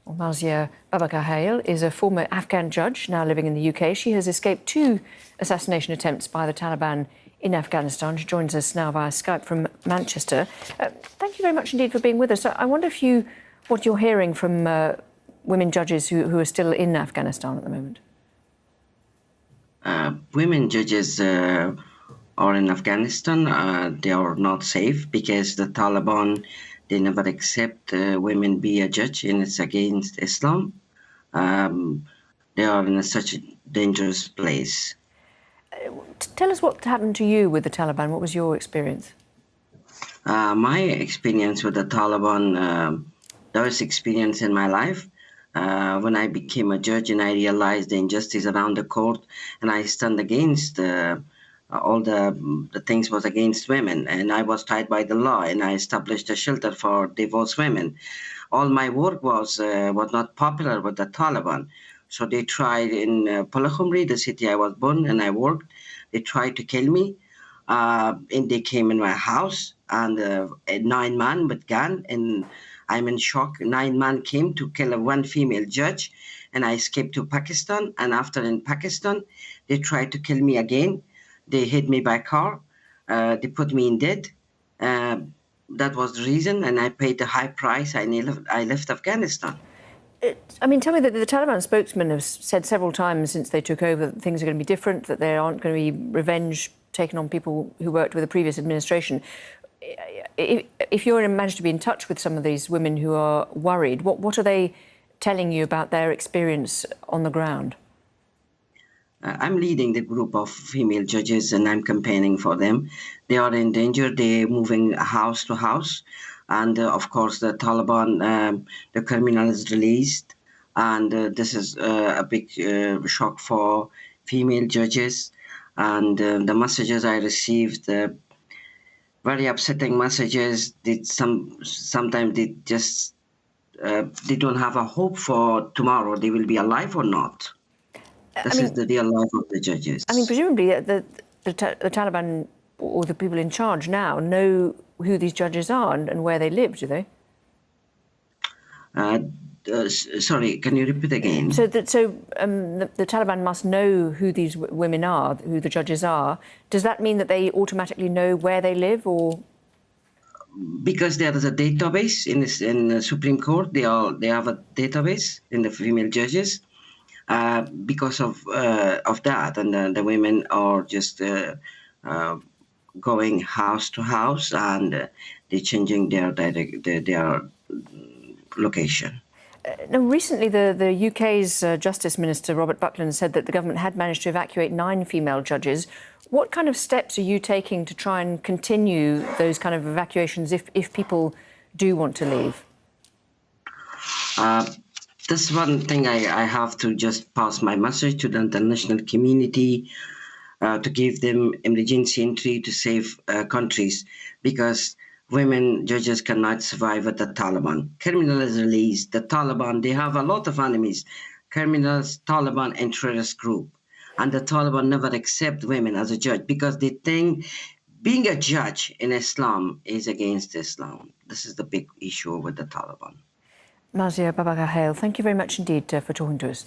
Well, Marzia Babakarkhail is a former Afghan judge now living in the UK. She has escaped 2 assassination attempts by the Taliban in Afghanistan. She joins us now via Skype from Manchester. Thank you very much indeed for being with us. I wonder what you're hearing from women judges who are still in Afghanistan at the moment. Women judges are in Afghanistan. They are not safe because the Taliban, they never accept women be a judge, and it's against Islam. They are in such a dangerous place. Tell us what happened to you with the Taliban. What was your experience? My experience with the Taliban, the worst experience in my life. When I became a judge and I realized the injustice around the court, and I stand against all the things was against women, and I was tried by the law, and I established a shelter for divorced women. All my work was not popular with the Taliban, so they tried in Palakhumri, the city I was born and I worked. They tried to kill me, and they came in my house, and 9 men with gun, and I'm in shock. 9 men came to kill one female judge, and I escaped to Pakistan. And after in Pakistan, they tried to kill me again. They hit me by car. They put me in debt. That was the reason, and I paid a high price. I left Afghanistan. I mean, tell me that the Taliban spokesman has said several times since they took over that things are going to be different, that there aren't going to be revenge taken on people who worked with the previous administration. If you're managed to be in touch with some of these women who are worried, what are they telling you about their experience on the ground? I'm leading the group of female judges, and I'm campaigning for them. They are in danger. They're moving house to house. And of course, the Taliban, the criminal is released. And this is a big shock for female judges. And the messages I received, very upsetting messages. Sometimes they just they don't have a hope for tomorrow. They will be alive or not. This is the real life of the judges. I mean, presumably the Taliban or the people in charge now know who these judges are and where they live, do they? Sorry, can you repeat again? So the Taliban must know who these women are, who the judges are. Does that mean that they automatically know where they live, or? Because there is a database in the Supreme Court. They have a database in the female judges. Because of that, and the women are just going house to house, and they're changing their location. Now, recently, the UK's Justice Minister, Robert Buckland, said that the government had managed to evacuate 9 female judges. What kind of steps are you taking to try and continue those kind of evacuations if people do want to leave? That's one thing I have to just pass my message to the international community, to give them emergency entry to save countries, because women judges cannot survive with the Taliban. Criminal is released. The Taliban, they have a lot of enemies, criminals, Taliban, and terrorist group. And the Taliban never accept women as a judge because they think being a judge in Islam is against Islam. This is the big issue with the Taliban. Marzia Babakarkhail, thank you very much indeed for talking to us.